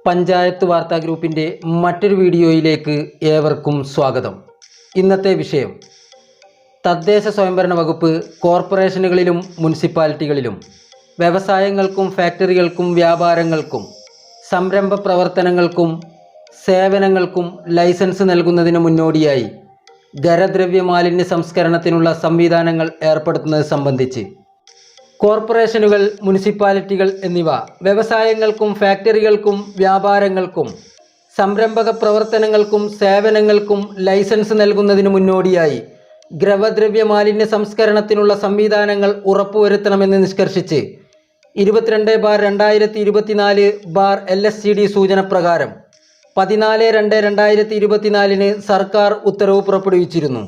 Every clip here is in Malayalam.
പഞ്ചായത്ത് വാർത്താ ഗ്രൂപ്പിൻ്റെ മറ്റൊരു വീഡിയോയിലേക്ക് ഏവർക്കും സ്വാഗതം. ഇന്നത്തെ വിഷയം തദ്ദേശ സ്വയംഭരണ വകുപ്പ് കോർപ്പറേഷനുകളിലും മുനിസിപ്പാലിറ്റികളിലും വ്യവസായങ്ങൾക്കും ഫാക്ടറികൾക്കും വ്യാപാരങ്ങൾക്കും സംരംഭ പ്രവർത്തനങ്ങൾക്കും സേവനങ്ങൾക്കും ലൈസൻസ് നൽകുന്നതിന് മുന്നോടിയായി ഖരദ്രവ്യ മാലിന്യ സംസ്കരണത്തിനുള്ള സംവിധാനങ്ങൾ ഏർപ്പെടുത്തുന്നത് സംബന്ധിച്ച് കോർപ്പറേഷനുകൾ, മുനിസിപ്പാലിറ്റികൾ എന്നിവ വ്യവസായങ്ങൾക്കും ഫാക്ടറികൾക്കും വ്യാപാരങ്ങൾക്കും സംരംഭക പ്രവർത്തനങ്ങൾക്കും സേവനങ്ങൾക്കും ലൈസൻസ് നൽകുന്നതിന് മുന്നോടിയായി ഖരദ്രവ്യ മാലിന്യ സംസ്കരണത്തിനുള്ള സംവിധാനങ്ങൾ ഉറപ്പുവരുത്തണമെന്ന് നിഷ്കർഷിച്ച് 22/2024/LSCD സൂചന പ്രകാരം 14/2/2024 സർക്കാർ ഉത്തരവ് പുറപ്പെടുവിച്ചിരുന്നു.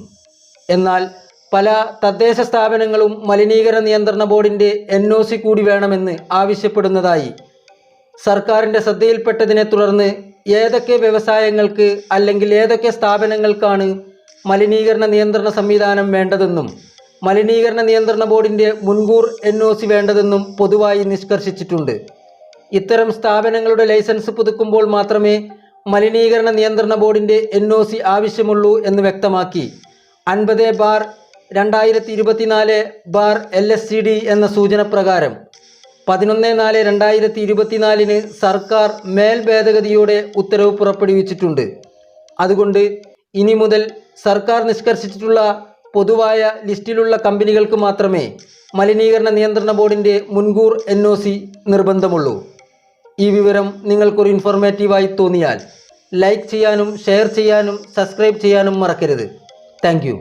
എന്നാൽ പല തദ്ദേശ സ്ഥാപനങ്ങളും മലിനീകരണ നിയന്ത്രണ ബോർഡിൻ്റെ NOC കൂടി വേണമെന്ന് ആവശ്യപ്പെടുന്നതായി സർക്കാരിൻ്റെ ശ്രദ്ധയിൽപ്പെട്ടതിനെ തുടർന്ന് ഏതൊക്കെ വ്യവസായങ്ങൾക്ക് അല്ലെങ്കിൽ ഏതൊക്കെ സ്ഥാപനങ്ങൾക്കാണ് മലിനീകരണ നിയന്ത്രണ സംവിധാനം വേണ്ടതെന്നും മലിനീകരണ നിയന്ത്രണ ബോർഡിൻ്റെ മുൻകൂർ NOC വേണ്ടതെന്നും പൊതുവായി നിഷ്കർഷിച്ചിട്ടുണ്ട്. ഇത്തരം സ്ഥാപനങ്ങളുടെ ലൈസൻസ് പുതുക്കുമ്പോൾ മാത്രമേ മലിനീകരണ നിയന്ത്രണ ബോർഡിൻ്റെ NOC ആവശ്യമുള്ളൂ എന്ന് വ്യക്തമാക്കി 50/2024/LSCD എന്ന സൂചന പ്രകാരം 11/4/2024 സർക്കാർ മേൽ ഭേദഗതിയോടെ ഉത്തരവ് പുറപ്പെടുവിച്ചിട്ടുണ്ട്. അതുകൊണ്ട് ഇനി മുതൽ സർക്കാർ നിഷ്കർഷിച്ചിട്ടുള്ള പൊതുവായ ലിസ്റ്റിലുള്ള കമ്പനികൾക്ക് മാത്രമേ മലിനീകരണ നിയന്ത്രണ ബോർഡിൻ്റെ മുൻകൂർ NOC നിർബന്ധമുള്ളൂ. ഈ വിവരം നിങ്ങൾക്കൊരു ഇൻഫോർമേറ്റീവായി തോന്നിയാൽ ലൈക്ക് ചെയ്യാനും ഷെയർ ചെയ്യാനും സബ്സ്ക്രൈബ് ചെയ്യാനും മറക്കരുത്. Thank you.